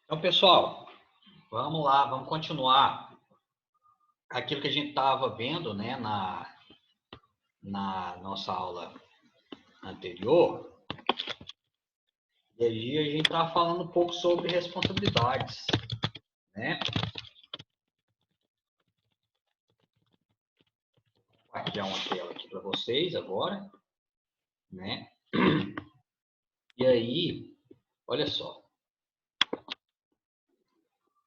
Então, pessoal, vamos lá, vamos continuar aquilo que a gente estava vendo, né, na nossa aula anterior. E aí a gente estava falando um pouco sobre responsabilidades, né? Vou compartilhar uma tela aqui para vocês agora, né? E aí, olha só,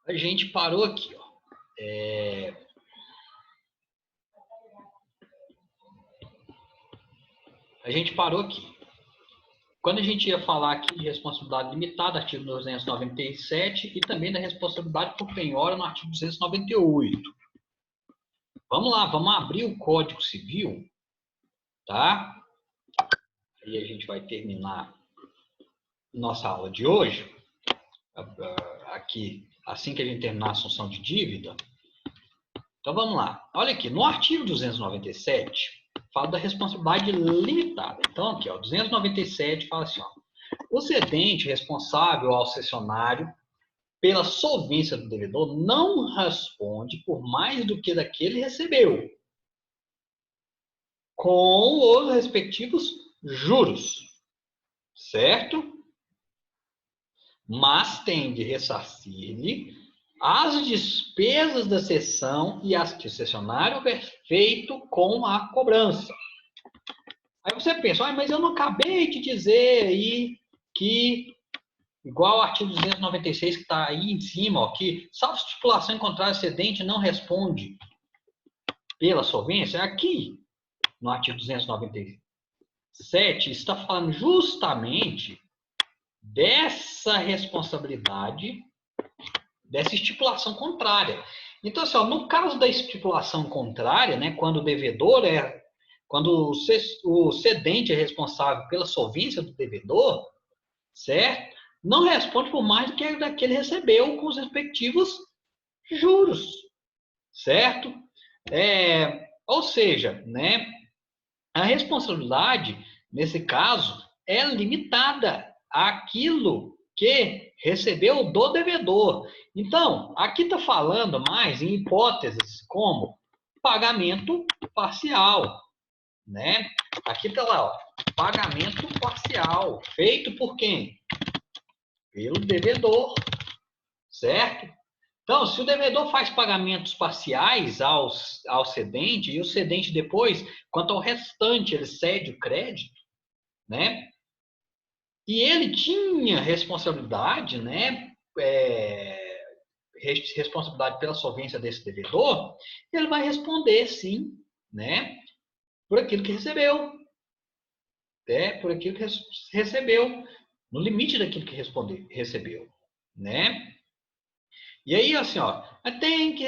a gente parou aqui, ó. A gente parou aqui. Quando a gente ia falar aqui de responsabilidade limitada, artigo 297, e também da responsabilidade por penhora no artigo 298. Vamos lá, vamos abrir o Código Civil, tá? E a gente vai terminar nossa aula de hoje, aqui, assim que a gente terminar a assunção de dívida. Então vamos lá. Olha aqui, no artigo 297, fala da responsabilidade limitada. Então aqui, ó, 297 fala assim, ó, o cedente responsável ao cessionário pela solvência do devedor não responde por mais do que daquele recebeu, com os respectivos juros, certo? Mas tem de ressarcir-lhe as despesas da cessão e as que o cessionário houver feito com a cobrança. Aí você pensa, mas eu não acabei de dizer aí que, igual ao artigo 296 que está aí em cima, ó, que salvo estipulação em contrário cedente não responde pela solvência, aqui no artigo 297 está falando justamente dessa responsabilidade, dessa estipulação contrária. Então, assim, ó, no caso da estipulação contrária, né, quando o cedente é responsável pela solvência do devedor, certo? Não responde por mais do que ele recebeu com os respectivos juros, certo? Ou seja, né, a responsabilidade, nesse caso, é limitada àquilo que recebeu do devedor. Então, aqui está falando mais em hipóteses como pagamento parcial, né? Aqui está lá, ó, pagamento parcial, feito por quem? Pelo devedor, certo? Então, se o devedor faz pagamentos parciais ao cedente, e o cedente depois, quanto ao restante, ele cede o crédito, né? E ele tinha responsabilidade, né? Responsabilidade pela solvência desse devedor, ele vai responder, sim, né? Por aquilo que recebeu, por aquilo que recebeu, no limite daquilo que recebeu, né? E aí, assim, ó, tem que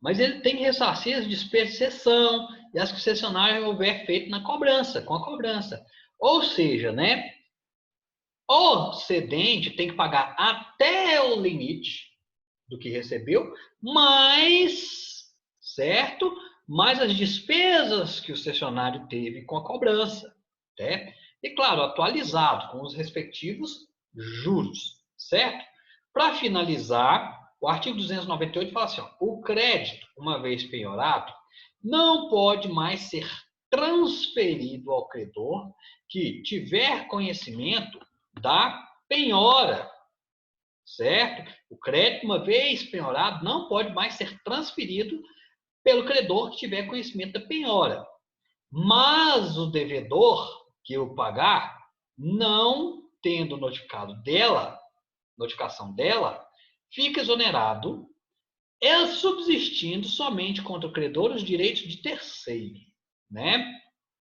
mas ele tem que ressarcir as despesas de cessão e as que o cessionário houver feito na cobrança, com a cobrança. Ou seja, né, o cedente tem que pagar até o limite do que recebeu, certo? Mais as despesas que o cessionário teve com a cobrança, né? E, claro, atualizado com os respectivos juros, certo? Para finalizar, o artigo 298 fala assim, ó, o crédito, uma vez penhorado, não pode mais ser transferido ao credor que tiver conhecimento da penhora, certo? O crédito, uma vez penhorado, não pode mais ser transferido pelo credor que tiver conhecimento da penhora. Mas o devedor que o pagar, não tendo notificação dela, fica exonerado, subsistindo somente contra o credor os direitos de terceiro, né?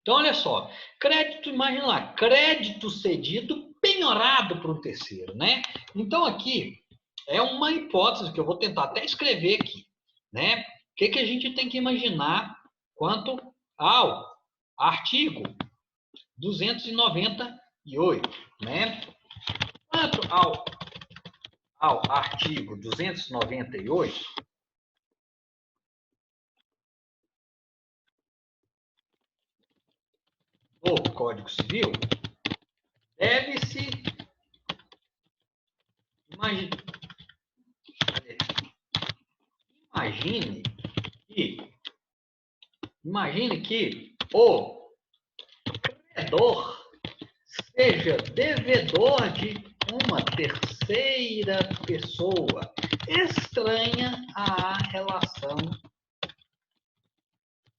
Então, olha só, crédito, imagina lá, crédito cedido penhorado por um terceiro, né? Então, aqui é uma hipótese que eu vou tentar até escrever aqui, né? O que a gente tem que imaginar quanto ao artigo 298, né? Quanto ao artigo 298 do Código Civil, deve-se Imagine que o credor seja devedor de uma terceira pessoa estranha à relação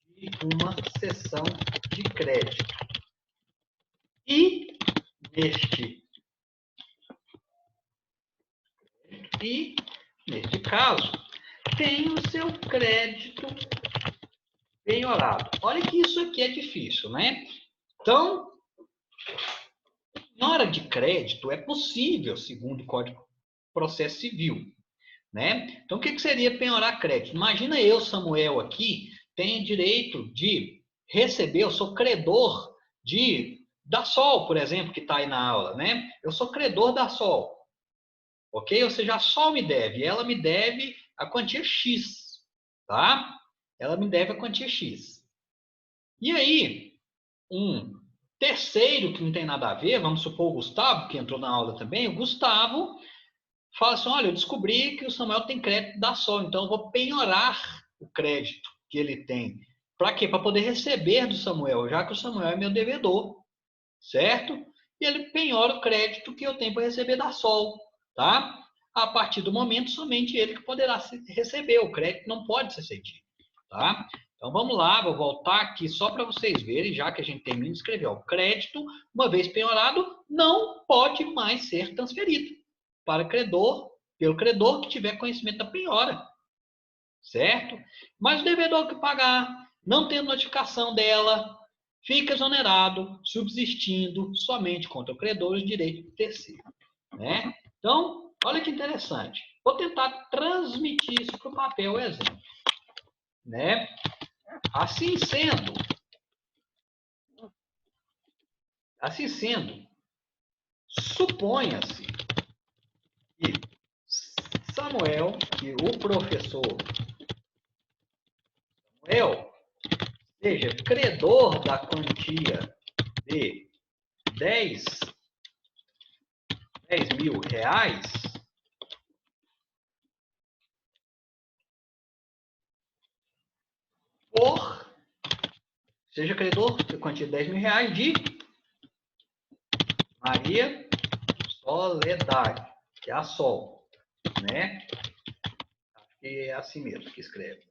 de uma cessão de crédito. E neste caso, tem o seu crédito penhorado. Olha que isso aqui é difícil, né? Então, penhora de crédito é possível, segundo o Código de Processo Civil, né? Então, o que seria penhorar crédito? Imagina eu, Samuel, aqui, tenho direito de receber, eu sou credor da Sol, por exemplo, que está aí na aula, né? Eu sou credor da Sol, ok? Ou seja, a Sol me deve, ela me deve a quantia X, tá? Ela me deve a quantia X. E aí, um terceiro que não tem nada a ver, vamos supor o Gustavo, que entrou na aula também, o Gustavo fala assim, olha, eu descobri que o Samuel tem crédito da Sol, então eu vou penhorar o crédito que ele tem. Para quê? Para poder receber do Samuel, já que o Samuel é meu devedor, certo? E ele penhora o crédito que eu tenho para receber da Sol, tá? A partir do momento, somente ele que poderá receber, o crédito não pode ser cedido, tá? Então vamos lá, vou voltar aqui só para vocês verem, já que a gente termina de escrever. O crédito, uma vez penhorado, não pode mais ser transferido para credor, pelo credor que tiver conhecimento da penhora, certo? Mas o devedor que pagar, não tendo notificação dela, fica exonerado, subsistindo somente contra o credor os direitos do terceiro, né? Então, olha que interessante. Vou tentar transmitir isso para o papel exemplo, né? Assim sendo, suponha-se que Samuel, que o professor Samuel, seja credor da quantia de 10 mil reais, seja credor da quantia de 10 mil reais de Maria Soledade, que é a Sol, né? Acho que é assim mesmo que escreve.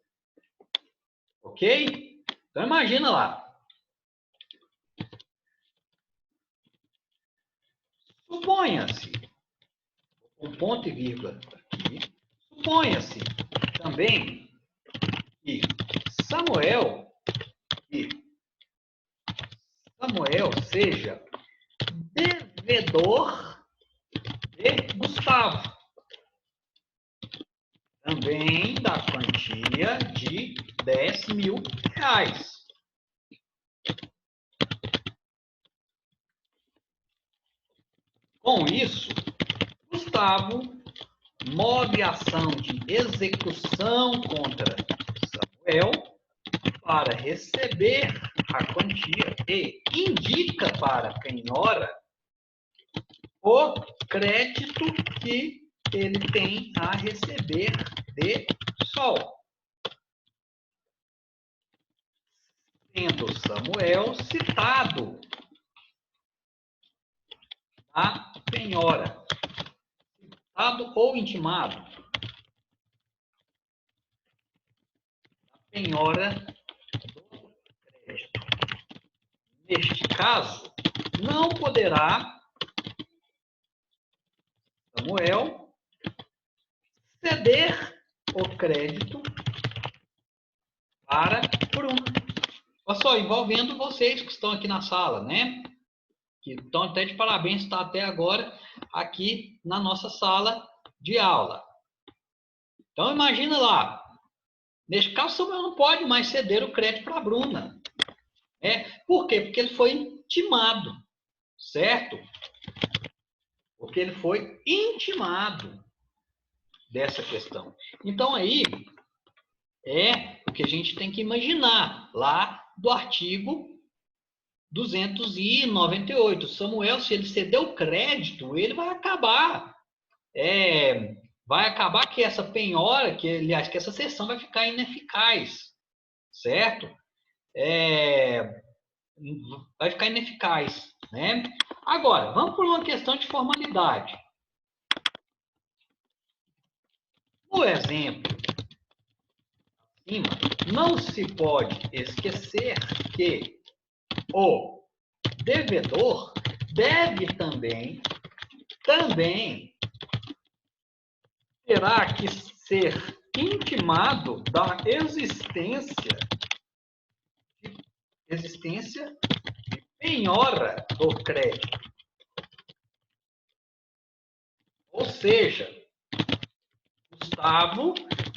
Ok? Então imagina lá. Suponha-se, um ponto e vírgula aqui, suponha-se também que Samuel seja devedor de Gustavo, também da quantia de 10 mil reais. Com isso, Gustavo move a ação de execução contra Samuel para receber a quantia e indica para a penhora o crédito que ele tem a receber de Sol. Tendo Samuel citado a penhora, citado ou intimado, a penhora do crédito. Neste caso, não poderá Samuel ceder o crédito para Bruna. Olha só, envolvendo vocês que estão aqui na sala, né? Que estão até de parabéns, está até agora aqui na nossa sala de aula. Então, imagina lá. Neste caso, Samuel não pode mais ceder o crédito para a Bruna. Por quê? Porque ele foi intimado, certo? Porque ele foi intimado dessa questão. Então, aí, é o que a gente tem que imaginar lá do artigo 298. Samuel, se ele ceder o crédito, ele vai acabar vai acabar que essa penhora, aliás, que essa cessão vai ficar ineficaz, certo? Vai ficar ineficaz, né? Agora, vamos por uma questão de formalidade. No exemplo acima, não se pode esquecer que o devedor deve também terá que ser intimado da existência de penhora do crédito. Ou seja, Gustavo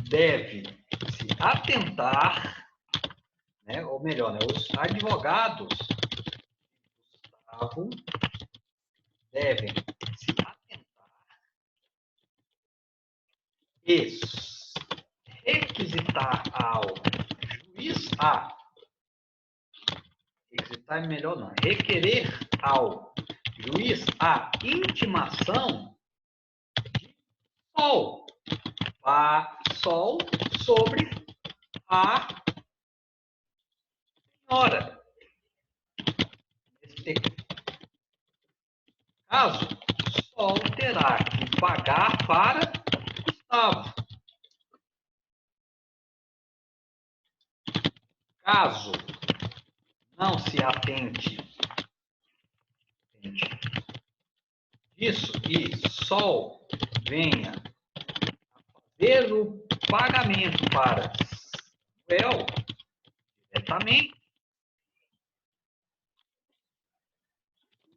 deve se atentar, né, ou melhor, né, os advogados de Gustavo devem se atentar e requisitar ao juiz requisitar é melhor não, requerer ao juiz a intimação de sol sobre a penhora. Nesse caso, sol terá que pagar para Gustavo. Caso não se atente disso e sol venha a fazer o pagamento para Samuel diretamente,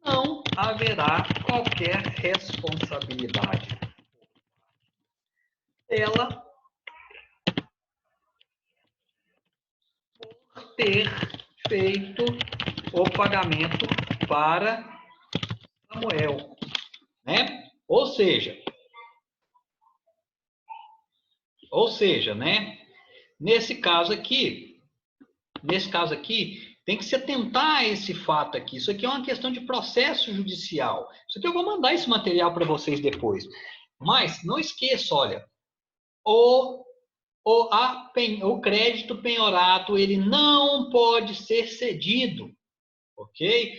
não haverá qualquer responsabilidade dela por ter feito o pagamento para Samuel, né? Ou seja, né? Nesse caso aqui, tem que se atentar a esse fato aqui. Isso aqui é uma questão de processo judicial. Isso aqui eu vou mandar esse material para vocês depois. Mas não esqueça, olha, o crédito penhorado ele não pode ser cedido, ok?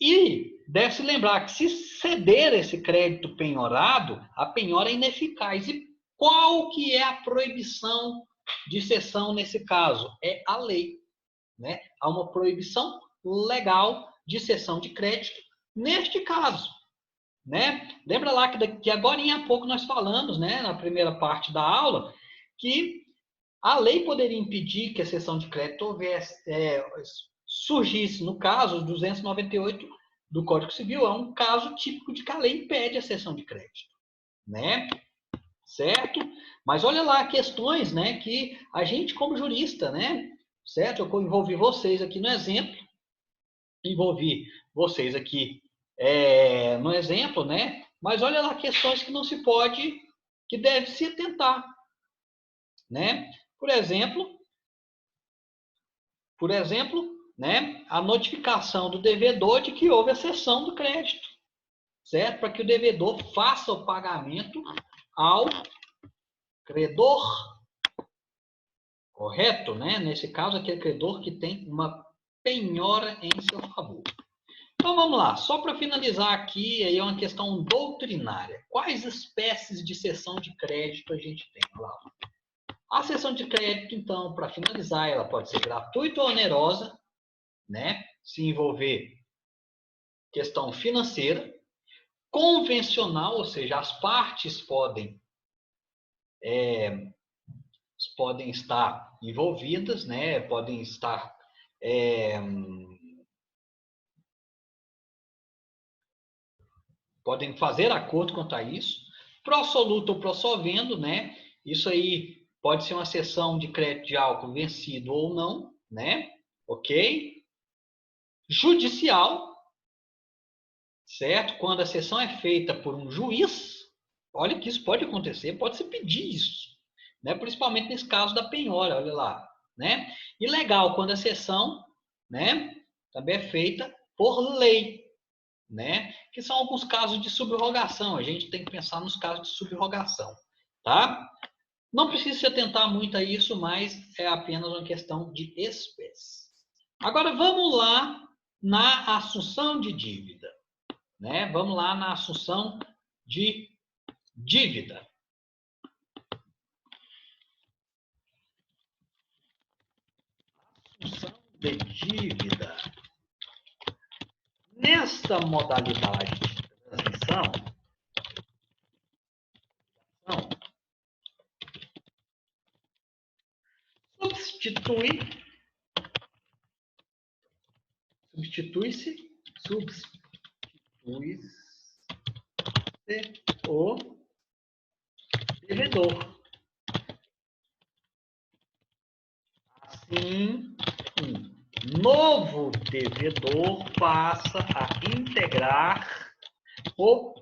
E deve-se lembrar que se ceder esse crédito penhorado, a penhora é ineficaz. E qual que é a proibição de cessão nesse caso? É a lei, né? Há uma proibição legal de cessão de crédito neste caso, né? Lembra lá que agora há pouco nós falamos, né, na primeira parte da aula, que a lei poderia impedir que a cessão de crédito surgisse. No caso, 298 do Código Civil é um caso típico de que a lei impede a cessão de crédito, né? Certo? Mas olha lá questões, né, que a gente como jurista, né, certo? Eu envolvi vocês aqui no exemplo, no exemplo, né? Mas olha lá questões que não se pode, que deve se atentar, né? Por exemplo, né, a notificação do devedor de que houve a cessão do crédito, certo? Para que o devedor faça o pagamento ao credor, correto, né? Nesse caso, aquele credor que tem uma penhora em seu favor. Então vamos lá, só para finalizar aqui, aí é uma questão doutrinária. Quais espécies de cessão de crédito a gente tem? Olha lá. A cessão de crédito, então, para finalizar, ela pode ser gratuita ou onerosa, né? Se envolver questão financeira, convencional, ou seja, as partes podem estar envolvidas, né? Podem fazer acordo quanto a isso. Pró-soluto ou pró-solvendo, né? Isso aí pode ser uma cessão de crédito de álcool vencido ou não, né? Ok? Judicial, certo? Quando a cessão é feita por um juiz, olha que isso pode acontecer, pode-se pedir isso, né? Principalmente nesse caso da penhora, olha lá, né? E legal, quando a cessão, né, também é feita por lei, né? Que são alguns casos de subrogação. A gente tem que pensar nos casos de subrogação, tá? Não precisa se atentar muito a isso, mas é apenas uma questão de espécie. Agora vamos lá na assunção de dívida, né? Vamos lá na assunção de dívida. Assunção de dívida. Nesta modalidade de transição, substitui-se o devedor. Assim, um novo devedor passa a integrar o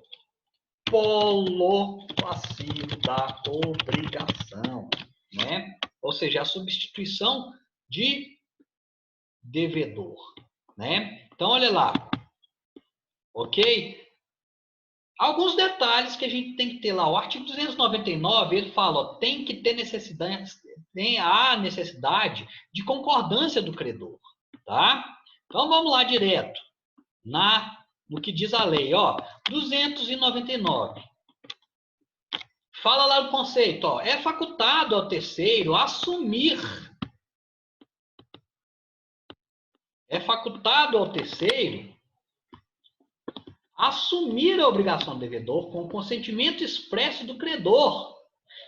polo passivo da obrigação, né? Ou seja, a substituição de devedor, né? Então, olha lá, ok? Alguns detalhes que a gente tem que ter lá. O artigo 299, ele fala, ó, tem que ter a necessidade de concordância do credor, tá? Então, vamos lá direto no que diz a lei, ó, 299. Fala lá do conceito, ó, é facultado ao terceiro assumir. É facultado ao terceiro assumir a obrigação do devedor com o consentimento expresso do credor,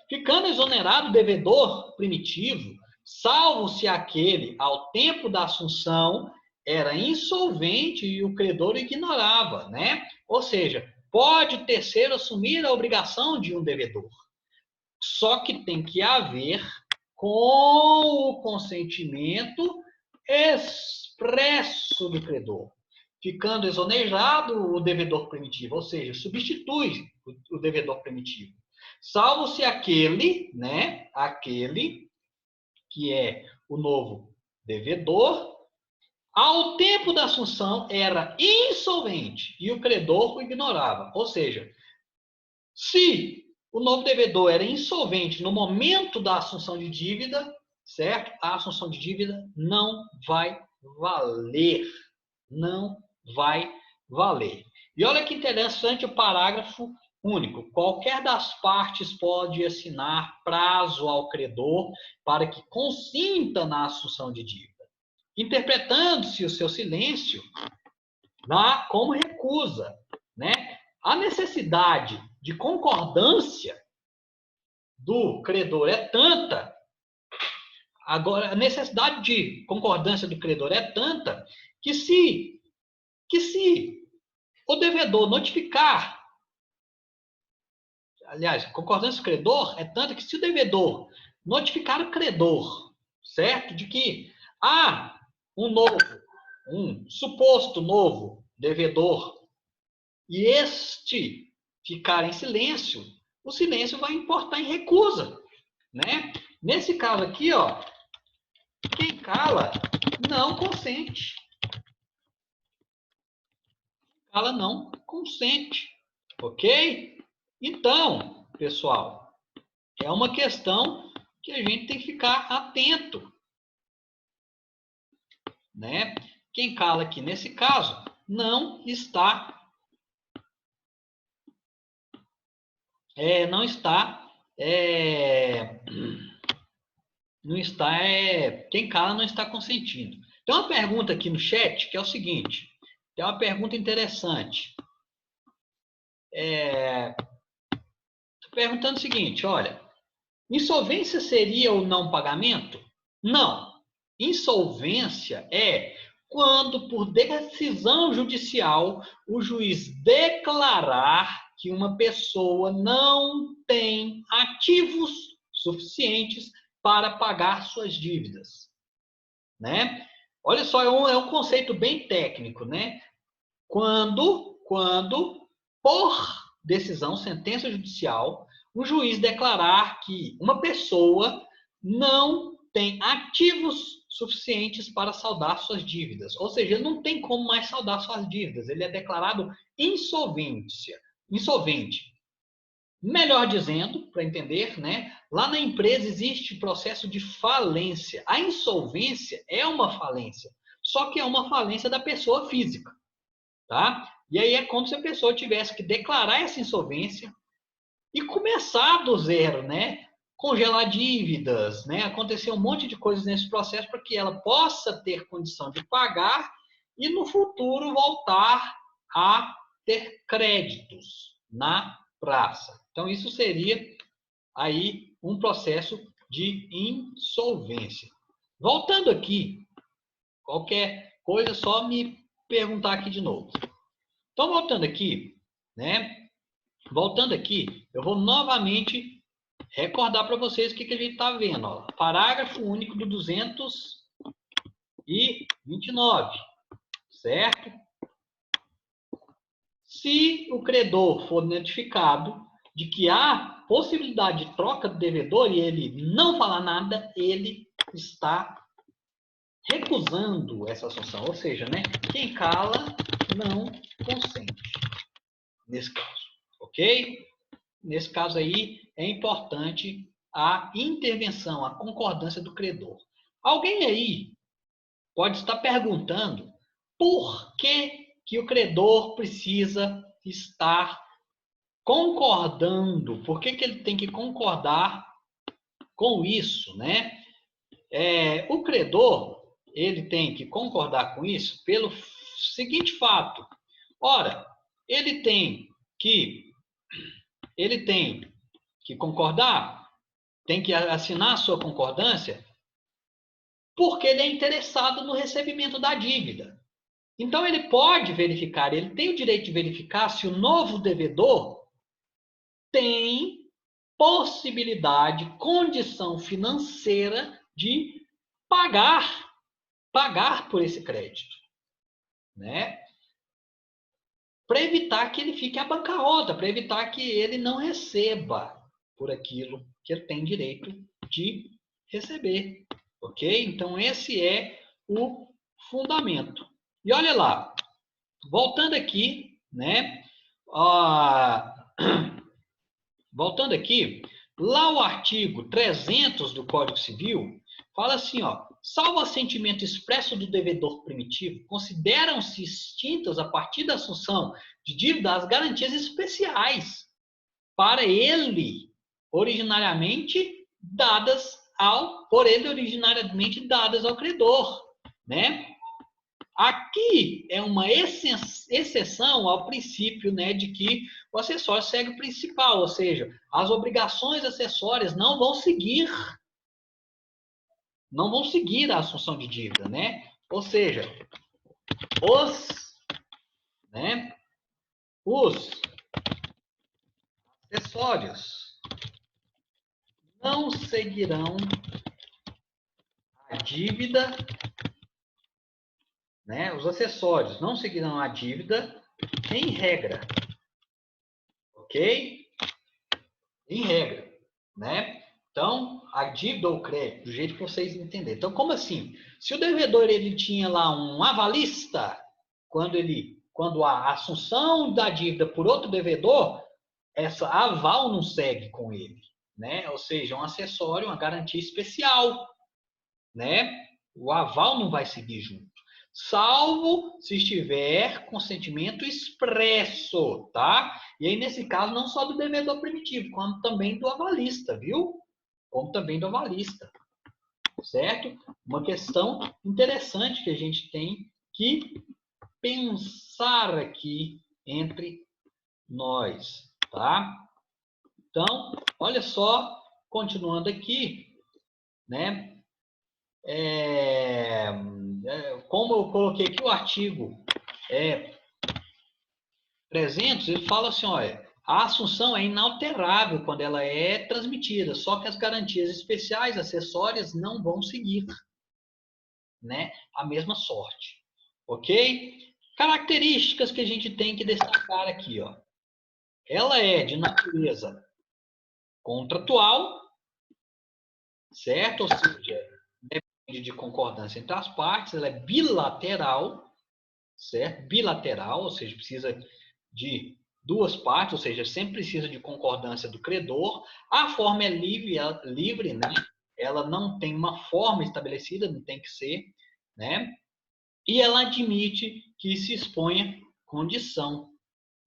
ficando exonerado o devedor primitivo, salvo se aquele, ao tempo da assunção, era insolvente e o credor ignorava, né? Ou seja, pode o terceiro assumir a obrigação de um devedor. Só que tem que haver com o consentimento expresso do credor, ficando exonerado o devedor primitivo, ou seja, substitui o devedor primitivo. Salvo se aquele, né, aquele que é o novo devedor, ao tempo da assunção era insolvente e o credor o ignorava. Ou seja, se o novo devedor era insolvente no momento da assunção de dívida, certo? A assunção de dívida não vai valer. Não vai valer. E olha que interessante o parágrafo único. Qualquer das partes pode assinar prazo ao credor para que consinta na assunção de dívida, interpretando-se o seu silêncio como recusa, né? A necessidade de concordância do credor é tanta, agora a necessidade de concordância do credor é tanta que se o devedor notificar, aliás, a concordância do credor é tanta que se o devedor notificar o credor, certo? De que há um suposto novo devedor e este ficar em silêncio, o silêncio vai importar em recusa, né? Nesse caso aqui, ó, quem cala não consente. Cala não consente, ok? Então, pessoal, é uma questão que a gente tem que ficar atento, né? Quem cala aqui nesse caso não está quem cala não está consentindo. Tem uma pergunta aqui no chat que é o seguinte, tem uma pergunta interessante. Estou perguntando o seguinte, olha, insolvência seria o não pagamento? Não. Insolvência é quando, por decisão judicial, o juiz declarar que uma pessoa não tem ativos suficientes para pagar suas dívidas, né? Olha só, é um conceito bem técnico, né? Quando, por decisão, sentença judicial, o juiz declarar que uma pessoa não tem ativos suficientes para saldar suas dívidas. Ou seja, ele não tem como mais saldar suas dívidas. Ele é declarado insolvente. Melhor dizendo, para entender, né? Lá na empresa existe processo de falência. A insolvência é uma falência, só que é uma falência da pessoa física, tá? E aí é como se a pessoa tivesse que declarar essa insolvência e começar do zero, né? Congelar dívidas, né? Acontecer um monte de coisas nesse processo para que ela possa ter condição de pagar e no futuro voltar a ter créditos na praça. Então, isso seria aí um processo de insolvência. Voltando aqui, qualquer coisa, só me perguntar aqui de novo. Então, voltando aqui, né? Voltando aqui, eu vou novamente recordar para vocês o que a gente está vendo. Ó. Parágrafo único do 229, certo? Se o credor for notificado de que há possibilidade de troca do devedor e ele não falar nada, ele está recusando essa assunção. Ou seja, né, quem cala não consente, nesse caso. Ok? Nesse caso aí, é importante a intervenção, a concordância do credor. Alguém aí pode estar perguntando por que o credor precisa estar concordando, por que ele tem que concordar com isso, né? O credor, ele tem que concordar com isso pelo seguinte fato. Ora, ele tem que concordar, tem que assinar a sua concordância, porque ele é interessado no recebimento da dívida. Então, ele pode verificar, ele tem o direito de verificar se o novo devedor tem possibilidade, condição financeira de pagar por esse crédito, né? Para evitar que ele fique à bancarrota, para evitar que ele não receba por aquilo que ele tem direito de receber, ok? Então, esse é o fundamento. E olha lá, voltando aqui, né? Voltando aqui, lá o artigo 300 do Código Civil fala assim, ó, salvo assentimento expresso do devedor primitivo, consideram-se extintas a partir da assunção de dívida as garantias especiais para ele originariamente dadas ao credor, né? Aqui é uma exceção ao princípio, né, de que o acessório segue o principal, ou seja, as obrigações acessórias não vão seguir a assunção de dívida, né? Ou seja, os acessórios não seguirão a dívida, né? Os acessórios não seguirão a dívida em regra, ok? Em regra, né? Então, a dívida ou crédito, do jeito que vocês entenderem. Então, como assim? Se o devedor ele tinha lá um avalista, quando a assunção da dívida por outro devedor, essa aval não segue com ele, né? Ou seja, um acessório, uma garantia especial, né? O aval não vai seguir junto, salvo se estiver consentimento expresso, tá? E aí, nesse caso, não só do devedor primitivo, como também do avalista, viu? Como também do avalista, certo? Uma questão interessante que a gente tem que pensar aqui entre nós, tá? Então, olha só, continuando aqui, né? Como eu coloquei aqui o artigo 300, ele fala assim, olha, a assunção é inalterável quando ela é transmitida, só que as garantias especiais, acessórias, não vão seguir, né, a mesma sorte, ok? Características que a gente tem que destacar aqui, ó. Ela é de natureza contratual, certo? Ou seja, de concordância entre as partes, ela é bilateral, certo? Bilateral, ou seja, precisa de duas partes, ou seja, sempre precisa de concordância do credor. A forma é livre, né? Ela não tem uma forma estabelecida, não tem que ser, né? E ela admite que se exponha condição,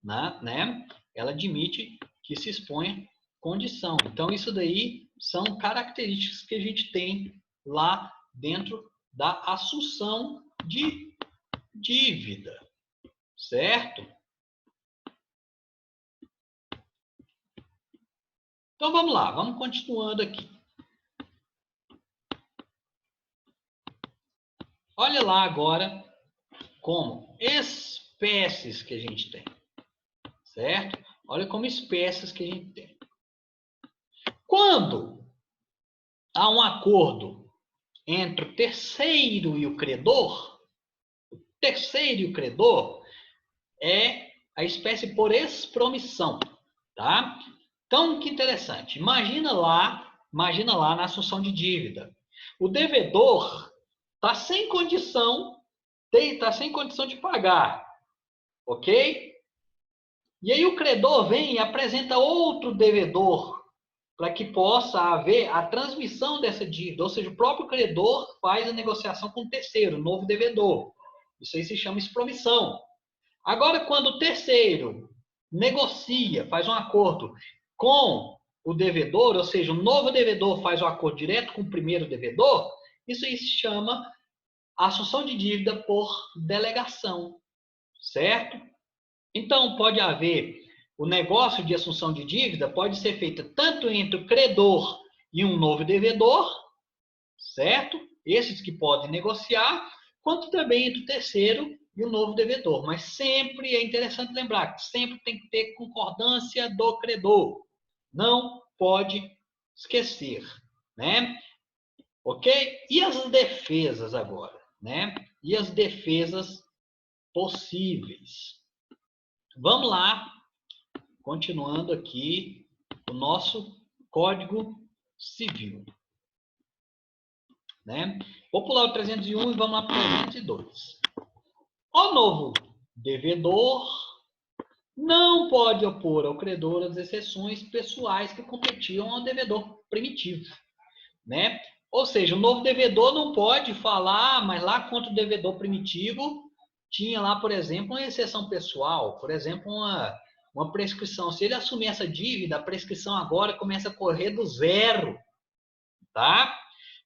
né? Ela admite que se exponha condição. Então, isso daí são características que a gente tem lá dentro da assunção de dívida, certo? Então, vamos lá, vamos continuando aqui. Olha lá agora como espécies que a gente tem, certo? Olha como espécies que a gente tem. Quando há um acordo entre o terceiro e o credor é a espécie por expromissão, tá? Então, que interessante. Imagina lá na assunção de dívida. O devedor está sem condição, de pagar, ok? E aí o credor vem e apresenta outro devedor para que possa haver a transmissão dessa dívida, ou seja, o próprio credor faz a negociação com o terceiro, novo devedor. Isso aí se chama expromissão. Agora, quando o terceiro negocia, faz um acordo com o devedor, ou seja, o novo devedor faz o acordo direto com o primeiro devedor, isso aí se chama assunção de dívida por delegação, certo? Então, pode haver o negócio de assunção de dívida, pode ser feito tanto entre o credor e um novo devedor, certo? Esses que podem negociar, quanto também entre o terceiro e o novo devedor. Mas sempre é interessante lembrar que sempre tem que ter concordância do credor. Não pode esquecer, né? Ok? E as defesas agora, né? E as defesas possíveis. Vamos lá, continuando aqui o nosso Código Civil. Né? Vou pular o 301 e vamos lá para o 302. O novo devedor não pode opor ao credor as exceções pessoais que competiam ao devedor primitivo. Né? Ou seja, o novo devedor não pode falar, mas lá contra o devedor primitivo tinha lá, por exemplo, uma exceção pessoal, por exemplo, uma prescrição. Se ele assumir essa dívida, a prescrição agora começa a correr do zero, tá?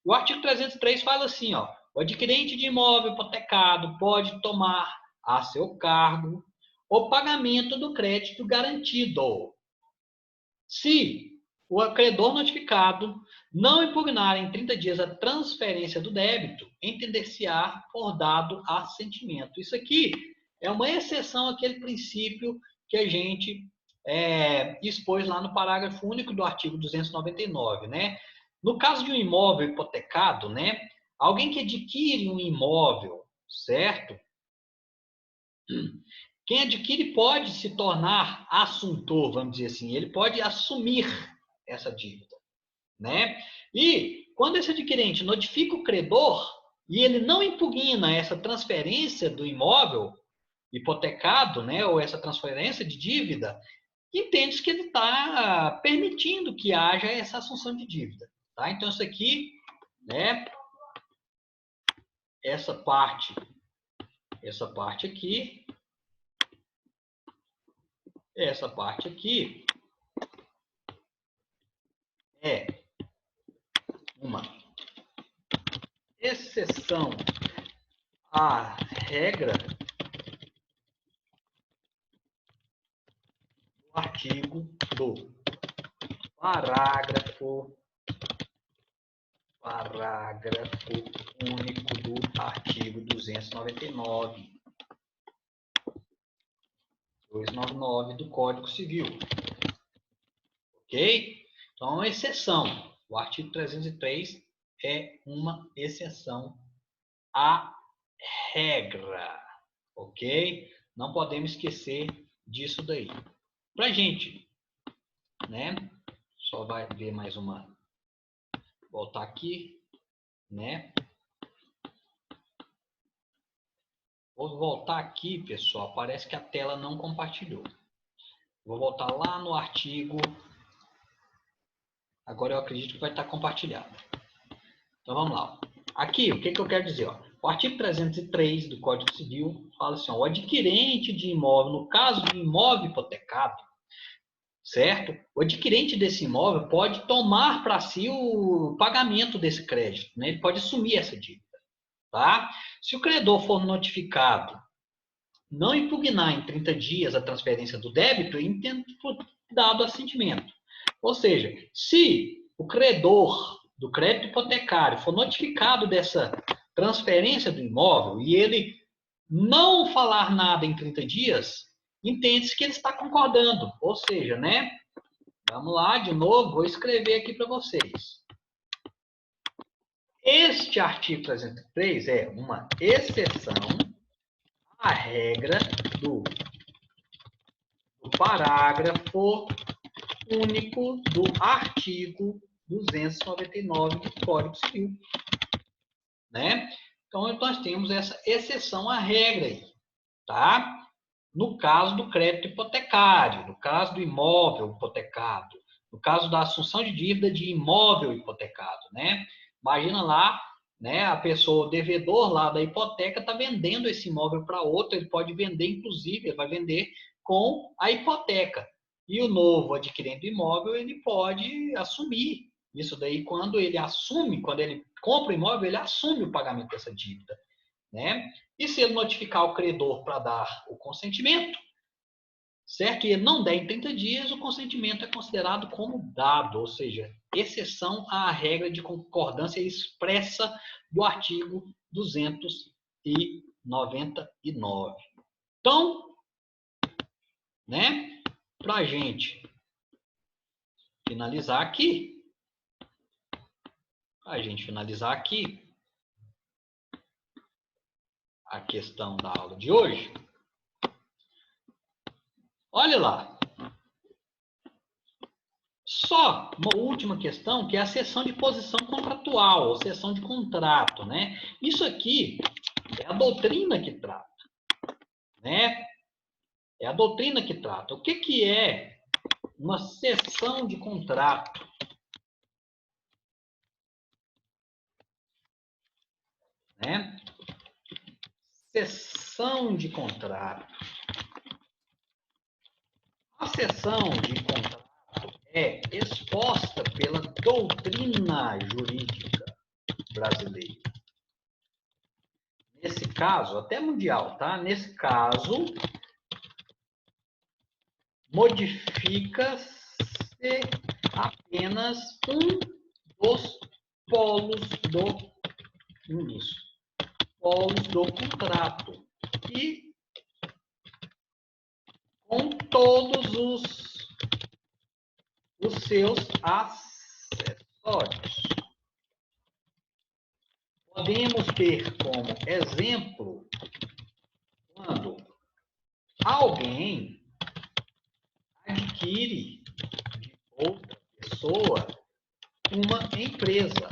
O artigo 303 fala assim, ó, o adquirente de imóvel hipotecado pode tomar a seu cargo o pagamento do crédito garantido, se o credor notificado não impugnar em 30 dias a transferência do débito, entender-se-á por dado assentimento. Isso aqui é uma exceção àquele princípio que a gente expôs lá no parágrafo único do artigo 299, né? No caso de um imóvel hipotecado, né? Alguém que adquire um imóvel, certo? Quem adquire pode se tornar assuntor, vamos dizer assim, ele pode assumir essa dívida, né? E quando esse adquirente notifica o credor e ele não impugna essa transferência do imóvel hipotecado, né, ou essa transferência de dívida, entende-se que ele está permitindo que haja essa assunção de dívida, tá? Então isso aqui, né, essa parte aqui, essa parte aqui é uma exceção à regra do artigo do parágrafo único do artigo 299 do Código Civil. Ok? Então, é uma exceção. O artigo 303 é uma exceção à regra. Ok? Não podemos esquecer disso daí. Pra gente, né? Só vai ver mais uma. Voltar aqui, né? Vou voltar aqui, pessoal. Parece que a tela não compartilhou. Vou voltar lá no artigo. Agora eu acredito que vai estar compartilhado. Então vamos lá. Aqui, o que eu quero dizer? Ó? O artigo 303 do Código Civil fala assim: ó, o adquirente de imóvel, no caso de imóvel hipotecado, certo? O adquirente desse imóvel pode tomar para si o pagamento desse crédito, né? Ele pode assumir essa dívida, tá? Se o credor for notificado, não impugnar em 30 dias a transferência do débito, ele for dado assentimento. Ou seja, se o credor do crédito hipotecário for notificado dessa transferência do imóvel e ele não falar nada em 30 dias, entende-se que ele está concordando. Ou seja, né? Vamos lá, de novo, vou escrever aqui para vocês. Este artigo 303 é uma exceção à regra do parágrafo único do artigo 299 do Código Civil, né? Então, nós temos essa exceção à regra aí, tá? No caso do crédito hipotecário, no caso do imóvel hipotecado, no caso da assunção de dívida de imóvel hipotecado, né? Imagina lá, né, a pessoa, o devedor lá da hipoteca está vendendo esse imóvel para outro, ele pode vender, inclusive, ele vai vender com a hipoteca. E o novo adquirente do imóvel, ele pode assumir isso daí quando ele assume, quando ele compra o imóvel, ele assume o pagamento dessa dívida, né? E se ele notificar o credor para dar o consentimento, certo? E ele não der em 30 dias, o consentimento é considerado como dado, ou seja, exceção à regra de concordância expressa do artigo 299. Então, né, para a gente finalizar aqui, a questão da aula de hoje, olha lá. Só uma última questão, que é a cessão de posição contratual, ou cessão de contrato, né? Isso aqui é a doutrina que trata, né? É a doutrina que trata. O que é uma cessão de contrato? Né? Cessão de contrato. A cessão de contrato é exposta pela doutrina jurídica brasileira. Nesse caso, até mundial, tá? Nesse caso, modifica-se apenas um dos polos do contrato e com todos os seus acessórios. Podemos ter como exemplo quando alguém adquire de outra pessoa uma empresa.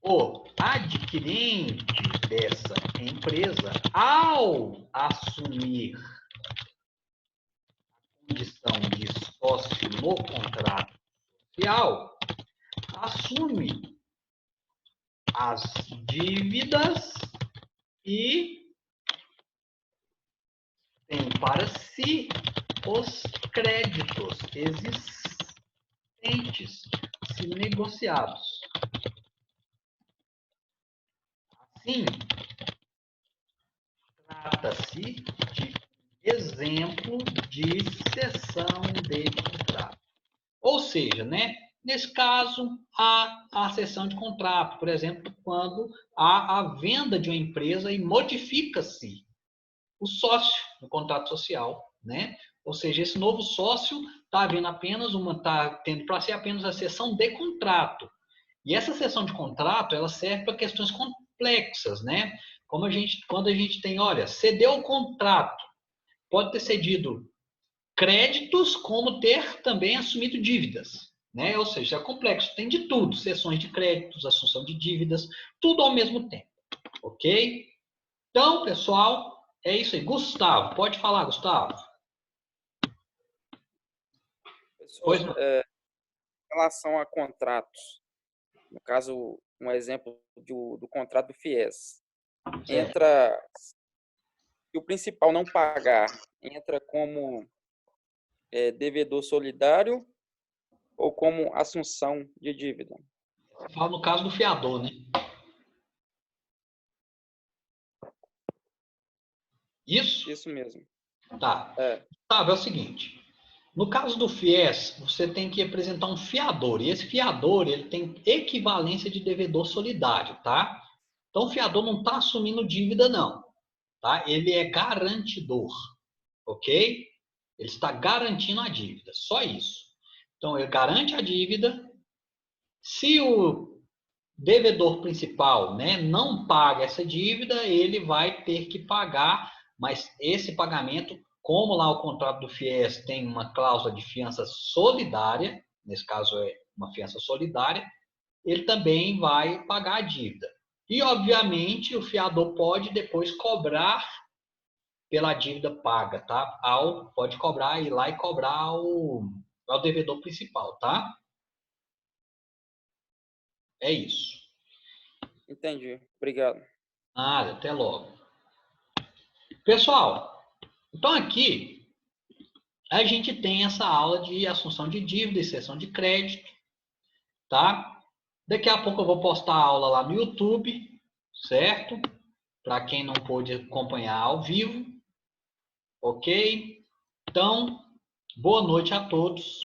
O adquirente dessa empresa, ao assumir a condição de sócio no contrato social, assume as dívidas e tem para si os créditos existentes, se negociados. Assim, trata-se de exemplo de cessão de contrato. Ou seja, né, nesse caso, há a cessão de contrato, por exemplo, quando há a venda de uma empresa e modifica-se o sócio no contrato social, né? Ou seja, esse novo sócio está tendo para si apenas a cessão de contrato. E essa cessão de contrato, ela serve para questões complexas, né? Quando a gente tem, olha, cedeu o contrato, pode ter cedido créditos, como ter também assumido dívidas, né? Ou seja, é complexo, tem de tudo, cessões de créditos, assunção de dívidas, tudo ao mesmo tempo, ok? Então, pessoal, é isso aí. Gustavo, pode falar, Gustavo. Pois Professor, não. em relação a contratos, no caso, um exemplo do contrato do FIES, Certo. entra, se o principal não pagar, entra como devedor solidário ou como assunção de dívida? Fala no caso do fiador, né? Isso? Isso mesmo. Tá. É, Gustavo, é o seguinte. No caso do FIES, você tem que apresentar um fiador. E esse fiador, ele tem equivalência de devedor solidário, tá? Então, o fiador não está assumindo dívida, não. Tá? Ele é garantidor, ok? Ele está garantindo a dívida, só isso. Então, ele garante a dívida. Se o devedor principal, né, não paga essa dívida, ele vai ter que pagar, mas esse pagamento, como lá o contrato do FIES tem uma cláusula de fiança solidária, nesse caso é uma fiança solidária, ele também vai pagar a dívida. E, obviamente, o fiador pode depois cobrar pela dívida paga, tá? Pode cobrar, ir lá e cobrar ao devedor principal, tá? É isso. entendi. Obrigado. Nada, até logo. Pessoal, então aqui a gente tem essa aula de assunção de dívida e cessão de crédito, tá? Daqui a pouco eu vou postar a aula lá no YouTube, certo? Para quem não pôde acompanhar ao vivo, ok? Então, boa noite a todos.